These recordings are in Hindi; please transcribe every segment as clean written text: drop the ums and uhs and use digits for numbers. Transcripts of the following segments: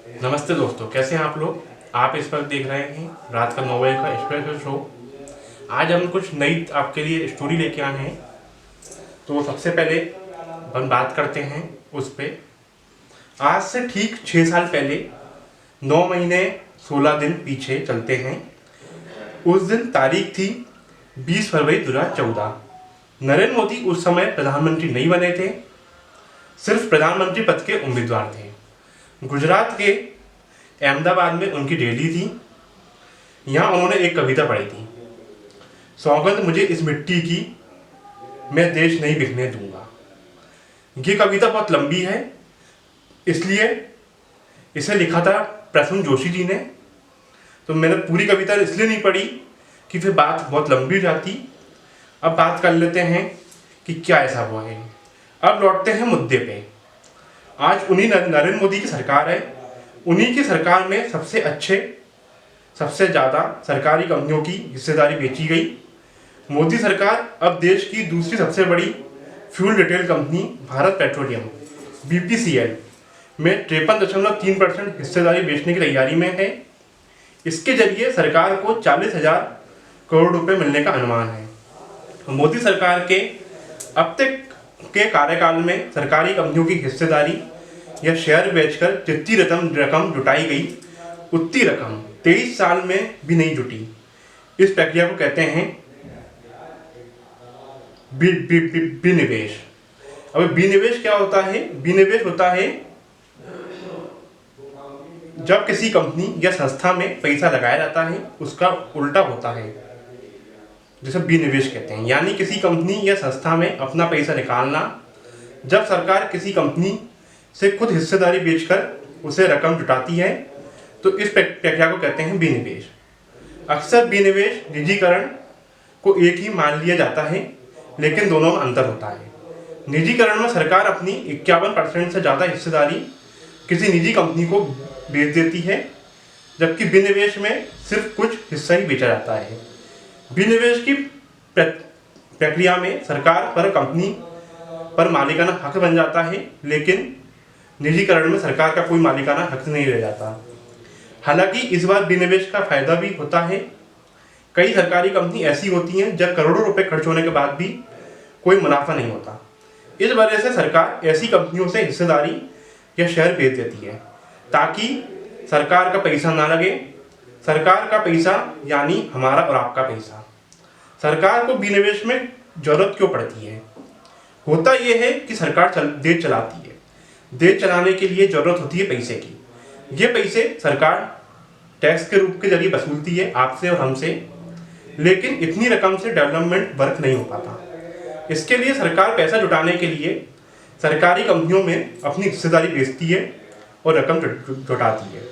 नमस्ते दोस्तों, कैसे हैं आप लोग। आप इस वक्त देख रहे हैं रात का 9 बजे का एक्सप्रेस शो। आज हम कुछ नई आपके लिए स्टोरी लेके आए हैं। तो सबसे पहले हम बात करते हैं उस पे। आज से ठीक 6 साल पहले 9 महीने 16 दिन पीछे चलते हैं। उस दिन तारीख थी 20 फरवरी 2014। नरेंद्र मोदी उस समय प्रधानमंत्री नहीं बने थे, सिर्फ प्रधानमंत्री पद के उम्मीदवार थे। गुजरात के अहमदाबाद में उनकी रैली थी। यहाँ उन्होंने एक कविता पढ़ी थी, सौगंध मुझे इस मिट्टी की, मैं देश नहीं बिकने दूंगा। ये कविता बहुत लंबी है, इसलिए इसे लिखा था प्रसून जोशी जी ने। तो मैंने पूरी कविता इसलिए नहीं पढ़ी कि फिर बात बहुत लंबी हो जाती। अब बात कर लेते हैं कि क्या ऐसा हुआ है। अब लौटते हैं मुद्दे पे। आज उन्हीं नरेंद्र मोदी की सरकार है। उन्हीं की सरकार में सबसे ज़्यादा सरकारी कंपनियों की हिस्सेदारी बेची गई। मोदी सरकार अब देश की दूसरी सबसे बड़ी fuel retail company Bharat petroleum BPCL में 53.3% हिस्सेदारी बेचने की तैयारी में है। इसके जरिए सरकार को 40,000 करोड़ रुपए मिलने का अनुमान है। मोदी सरकार के अब तक के कार्यकाल में सरकारी कंपनियों की हिस्सेदारी या शेयर बेचकर जितनी रकम जुटाई गई, उतनी रकम 23 साल में भी नहीं जुटी। इस प्रक्रिया को कहते हैं विनिवेश। अब विनिवेश क्या होता है? विनिवेश होता है जब किसी कंपनी या संस्था में पैसा लगाया जाता है, उसका उल्टा होता है, जिसे विनिवेश कहते हैं। यानी किसी कंपनी या संस्था में अपना पैसा निकालना। जब सरकार किसी कंपनी से खुद हिस्सेदारी बेचकर उसे रकम जुटाती है, तो इस प्रक्रिया को कहते हैं विनिवेश। अक्सर विनिवेश निजीकरण को एक ही मान लिया जाता है, लेकिन दोनों में अंतर होता है। निजीकरण में सरकार अपनी 51% से ज़्यादा हिस्सेदारी किसी निजी कंपनी को बेच देती है, जबकि विनिवेश में सिर्फ कुछ हिस्सा ही बेचा जाता है। विनिवेश की प्रक्रिया में सरकार पर कंपनी पर मालिकाना हक बन जाता है, लेकिन निजीकरण में सरकार का कोई मालिकाना हक नहीं रह जाता। हालांकि इस बार विनिवेश का फायदा भी होता है। कई सरकारी कंपनी ऐसी होती हैं जब करोड़ों रुपए खर्च होने के बाद भी कोई मुनाफा नहीं होता। इस वजह से सरकार ऐसी कंपनियों से हिस्सेदारी या शेयर बेच देती है, ताकि सरकार का पैसा ना लगे। सरकार का पैसा यानी हमारा और आपका पैसा। सरकार को विनिवेश में जरूरत क्यों पड़ती है? होता यह है कि सरकार देश चलाती है। देश चलाने के लिए जरूरत होती है पैसे की। ये पैसे सरकार टैक्स के रूप के जरिए वसूलती है आपसे और हमसे, लेकिन इतनी रकम से डेवलपमेंट वर्क नहीं हो पाता। इसके लिए सरकार पैसा जुटाने के लिए सरकारी कंपनियों में अपनी हिस्सेदारी बेचती है और रकम जुटाती है।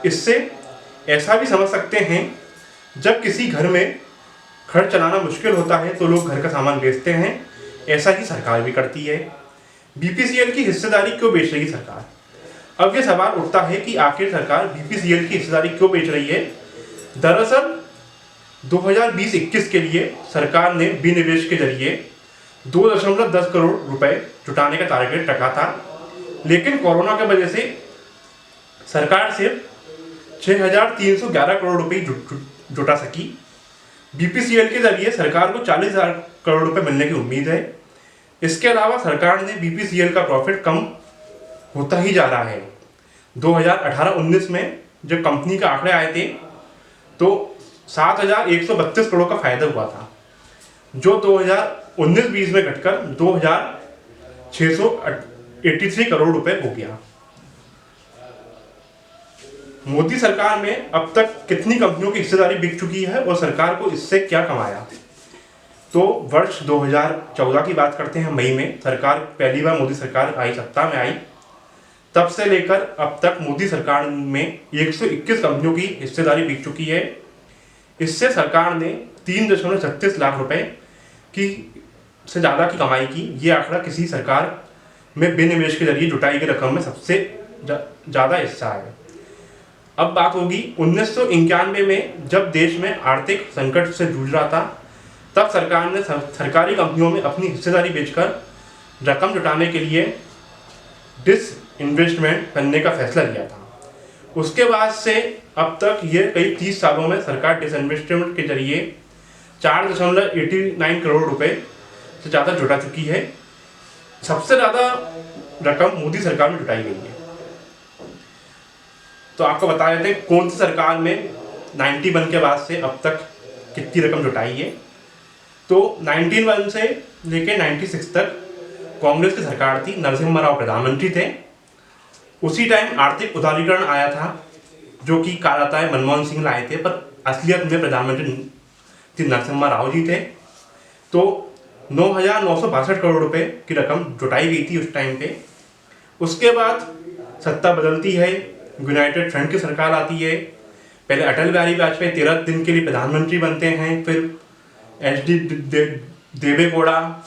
इससे ऐसा भी समझ सकते हैं, जब किसी घर में घर चलाना मुश्किल होता है तो लोग घर का सामान बेचते हैं। ऐसा ही सरकार भी करती है। BPCL की हिस्सेदारी क्यों बेच रही है सरकार? अब ये सवाल उठता है कि आखिर सरकार BPCL की हिस्सेदारी क्यों बेच रही है। दरअसल 2020-21 के लिए सरकार ने विनिवेश के जरिए 2.10 करोड़ रुपए जुटाने का टारगेट रखा था, लेकिन कोरोना की वजह से सरकार सिर्फ 6,311 करोड़ रुपए जुटा सकी। BPCL के जरिए सरकार को 40,000 करोड़ रुपए मिलने की उम्मीद है। इसके अलावा सरकार ने BPCL का प्रॉफिट कम होता ही जा रहा है। 2018-19 में जब कंपनी के आंकड़े आए थे तो 7,132 करोड़ का फायदा हुआ था, जो 2019-20 में घटकर 2,683 करोड़ रुपए हो गया। मोदी सरकार में अब तक कितनी कंपनियों की हिस्सेदारी बिक चुकी है और सरकार को इससे क्या कमाया? तो वर्ष 2014 की बात करते हैं। मई में सरकार पहली बार मोदी सरकार आई, सत्ता में आई। तब से लेकर अब तक मोदी सरकार में 121 कंपनियों की हिस्सेदारी बिक चुकी है। इससे सरकार ने 3.36 लाख रुपए की से ज़्यादा की कमाई की। ये आंकड़ा किसी सरकार में विनिवेश के जरिए जुटाई गई रकम में सबसे ज़्यादा हिस्सा है। अब बात होगी 1991 में, जब देश में आर्थिक संकट से जूझ रहा था, तब सरकार ने सरकारी कंपनियों में अपनी हिस्सेदारी बेचकर रकम जुटाने के लिए डिसइन्वेस्टमेंट करने का फैसला लिया था। उसके बाद से अब तक ये कई 30 सालों में सरकार डिसइन्वेस्टमेंट के जरिए 4.89 करोड़ रुपए से ज़्यादा जुटा चुकी है। सबसे ज़्यादा रकम मोदी सरकार में जुटाई गई है। तो आपको बता देते हैं कौन सी सरकार में 91 के बाद से अब तक कितनी रकम जुटाई है। तो 91 से लेकर 96 तक कांग्रेस की सरकार थी, नरसिम्हा राव प्रधानमंत्री थे। उसी टाइम आर्थिक उदारीकरण आया था, जो कि कहा जाता है मनमोहन सिंह लाए थे, पर असलियत में प्रधानमंत्री नरसिम्हा राव जी थे। तो 9,962 करोड़ रुपए की रकम जुटाई गई थी उस टाइम पे। उसके बाद सत्ता बदलती है, यूनाइटेड फ्रंट की सरकार आती है। पहले अटल बिहारी वाजपेयी 13 दिन के लिए प्रधानमंत्री बनते हैं, फिर एच.डी. देवेगौड़ा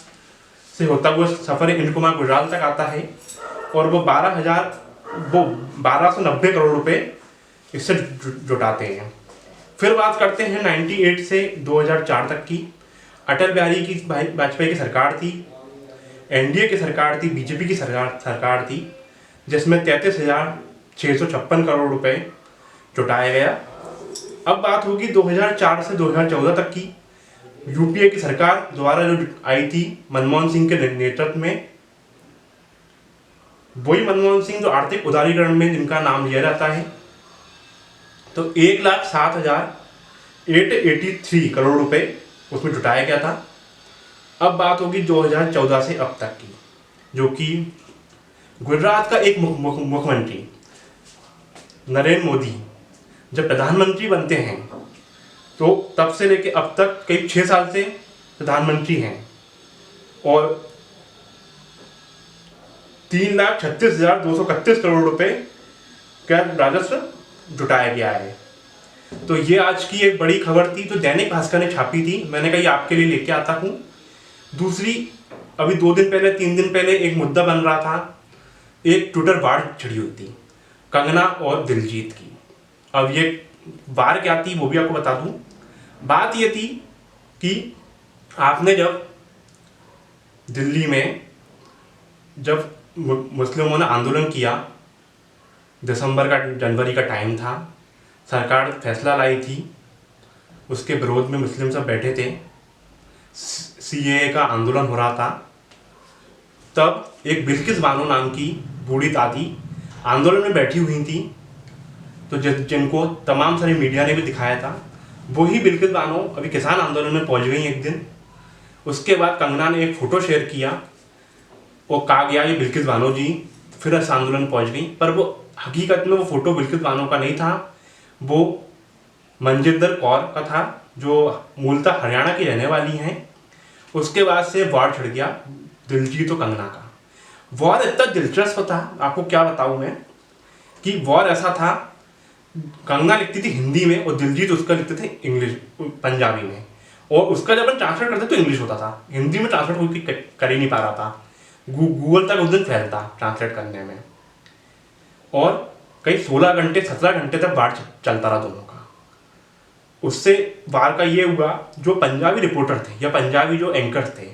से होता हुआ सफर इंद्र कुमार गुजराल तक आता है और वो 1290 करोड़ रुपए इससे जुटाते हैं। फिर बात करते हैं 98 से 2004 तक की। अटल बिहारी की वाजपेयी की सरकार थी, एनडीए की सरकार थी, बीजेपी की सरकार थी, जिसमें 33,656 करोड़ रुपए जुटाया गया। अब बात होगी 2004 से 2014 तक की। यूपीए की सरकार द्वारा जो आई थी मनमोहन सिंह के नेतृत्व में, वही मनमोहन सिंह जो आर्थिक उदारीकरण में जिनका नाम लिया जाता है। तो 1,07,883 करोड़ रुपए उसमें जुटाया गया था। अब बात होगी 2014 से अब तक की, जो कि गुजरात का एक मुख्यमंत्री नरेंद्र मोदी जब प्रधानमंत्री बनते हैं तो तब से लेके अब तक करीब 6 साल से प्रधानमंत्री हैं और 3,36,231 करोड़ रुपए का राजस्व जुटाया गया है। तो ये आज की एक बड़ी खबर थी, तो दैनिक भास्कर ने छापी थी। मैंने कहा आपके लिए लेके आता हूँ। दूसरी, अभी 2 दिन पहले 3 दिन पहले एक मुद्दा बन रहा था, एक ट्विटर वार छिड़ी हुई थी कंगना और दिलजीत की। अब ये वार क्या थी वो भी आपको बता दूं। बात ये थी कि आपने जब दिल्ली में जब मुस्लिमों ने आंदोलन किया, जनवरी का टाइम था, सरकार फैसला लाई थी, उसके विरोध में मुस्लिम सब बैठे थे, सीएए का आंदोलन हो रहा था। तब एक बिल्किस बानो नाम की बूढ़ी दादी आंदोलन में बैठी हुई थी, तो जिनको तमाम सारी मीडिया ने भी दिखाया था, वही बिल्किस बानो अभी किसान आंदोलन में पहुंच गई एक दिन। उसके बाद कंगना ने एक फ़ोटो शेयर किया और कहा गया ये बिल्किस बानो जी फिर इस आंदोलन में पहुंच गई, पर वो हकीकत में वो फ़ोटो बिल्किस बानो का नहीं था, वो मनजिंदर कौर का था, जो मूलतः हरियाणा की रहने वाली हैं। उसके बाद से वार छिड़ गया दिलजीत और कंगना का। वार इतना दिलचस्प था, आपको क्या बताऊं मैं, कि वार ऐसा था, कंगना लिखती थी हिंदी में और दिलजीत उसका लिखते थे इंग्लिश पंजाबी में, और उसका जब हम ट्रांसलेट करते तो इंग्लिश होता था, हिंदी में ट्रांसलेट कर ही नहीं पा रहा था। गूगल तक उस दिन फैलता ट्रांसलेट करने में, और कई 16 घंटे 17 घंटे तक वार चलता रहा दोनों का। उससे वार का ये हुआ, जो पंजाबी रिपोर्टर थे या पंजाबी जो एंकर थे,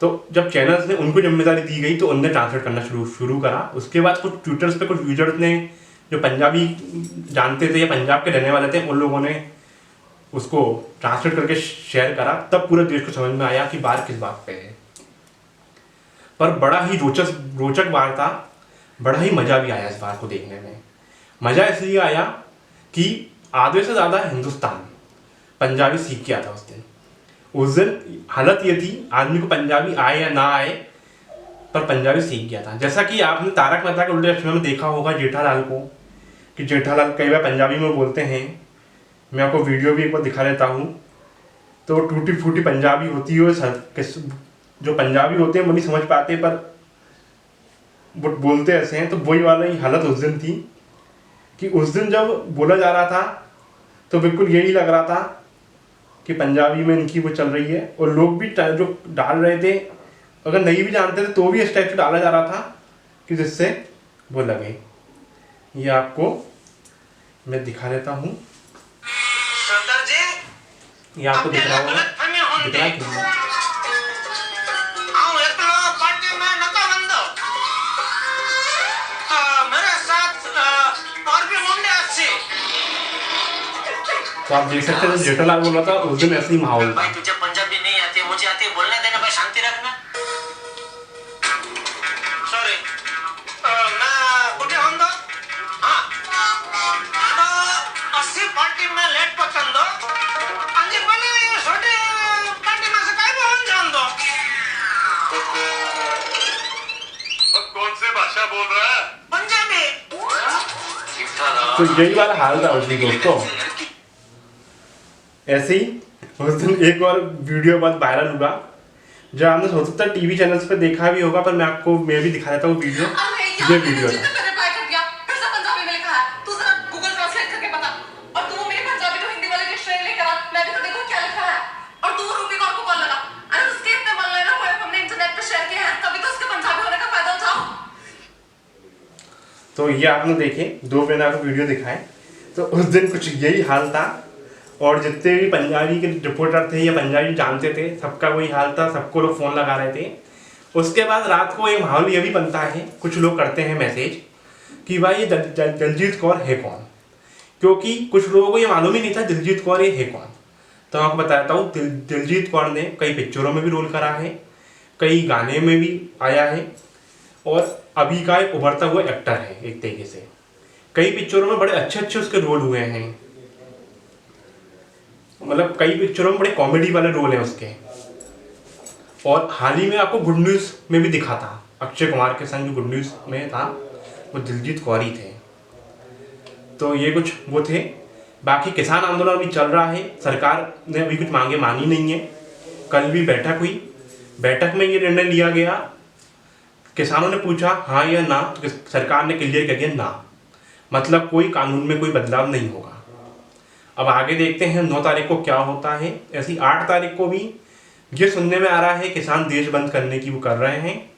तो जब चैनल्स ने उनको जिम्मेदारी दी गई तो उनने ट्रांसलेट करना शुरू करा। उसके बाद कुछ ट्विटर्स पे कुछ यूजर्स ने जो पंजाबी जानते थे या पंजाब के रहने वाले थे, उन लोगों ने उसको ट्रांसलेट करके शेयर करा। तब पूरे देश को समझ में आया कि वार किस बात पे है। पर बड़ा ही रोचक वार था, बड़ा ही मज़ा भी आया इस वार को देखने में। मज़ा इसलिए आया कि आधे से ज़्यादा हिंदुस्तान पंजाबी सीख गया था उस दिन। उस दिन हालत ये थी, आदमी को पंजाबी आए या ना आए, पर पंजाबी सीख गया था। जैसा कि आपने तारक मेहता के उल्टे चश्मे में देखा होगा जेठालाल को, कि जेठालाल कई बार पंजाबी में बोलते हैं। मैं आपको वीडियो भी एक बार दिखा देता हूँ। तो टूटी फूटी पंजाबी होती है, जो पंजाबी होते हैं वो नहीं समझ पाते, पर वो बोलते ऐसे हैं। तो वही वाला ही हालत उस दिन थी, कि उस दिन जब बोला जा रहा था तो बिल्कुल यही लग रहा था कि पंजाबी में इनकी वो चल रही है, और लोग भी जो डाल रहे थे, अगर नहीं भी जानते थे तो भी इस टाइप से डाला जा रहा था कि जिससे वो लगे। ये आपको मैं दिखा देता हूँ, ये आपको दिख रहा होगा, दिख रहा है? मेरे साथ और भी मुंडे तो आप देख सकते हैं जब जेठालाल बोल रहा था उस दिन ऐसे ही माहौल था। भाई तुझे पंजाबी नहीं आती, मुझे आती है, बोलने देना भाई, शांति रखना। सॉरी मैं कुठे होंदो? हाँ तो 80 पार्टी में लेट पकंदो अंजी बोले छोटे पार्टी में से काय होन जांदो। कौन सी भाषा बोल रहा है? पंजाबी। तो यही वाला हाल था उस दिन दोस्तों। ऐसे ही उस दिन एक और वीडियो बहुत वायरल हुआ जो आपने हो सकता है टीवी चैनल्स पे देखा भी होगा, पर मैं भी दिखा देता हूँ वीडियो। ये वीडियो है। तो ये आपने देखे 2 महीना का वीडियो दिखाए, तो उस दिन कुछ यही हाल था। और जितने भी पंजाबी के रिपोर्टर थे या पंजाबी जानते थे सबका वही हाल था, सबको लोग फ़ोन लगा रहे थे। उसके बाद रात को एक माहौल ये भी बनता है, कुछ लोग करते हैं मैसेज कि भाई ये दिलजीत कौर है कौन, क्योंकि कुछ लोगों को ये मालूम ही नहीं था दिलजीत कौर ये है कौन। तो मैं आपको बताता हूँ, दिलजीत कौर ने कई पिक्चरों में भी रोल करा है, कई गाने में भी आया है, और अभी का एक उभरता हुआ एक्टर है एक तरीके से। कई पिक्चरों में बड़े अच्छे अच्छे उसके रोल हुए हैं, मतलब कई पिक्चरों में बड़े कॉमेडी वाले रोल हैं उसके। और हाल ही में आपको गुड न्यूज़ में भी दिखा था, अक्षय कुमार के संग जो गुड न्यूज़ में था वो दिलजीत कौर ही थे। तो ये कुछ वो थे। बाकी किसान आंदोलन अभी चल रहा है, सरकार ने अभी कुछ मांगे मानी नहीं है। कल भी बैठक हुई, बैठक में ये निर्णय लिया गया, किसानों ने पूछा हाँ या ना, तो सरकार ने क्लियर कर दिया ना, मतलब कोई कानून में कोई बदलाव नहीं होगा। अब आगे देखते हैं 9 तारीख को क्या होता है। ऐसी 8 तारीख को भी ये सुनने में आ रहा है किसान देश बंद करने की वो कर रहे हैं,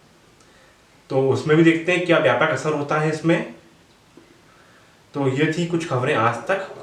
तो उसमें भी देखते हैं क्या व्यापक असर होता है इसमें। तो ये थी कुछ खबरें आज तक।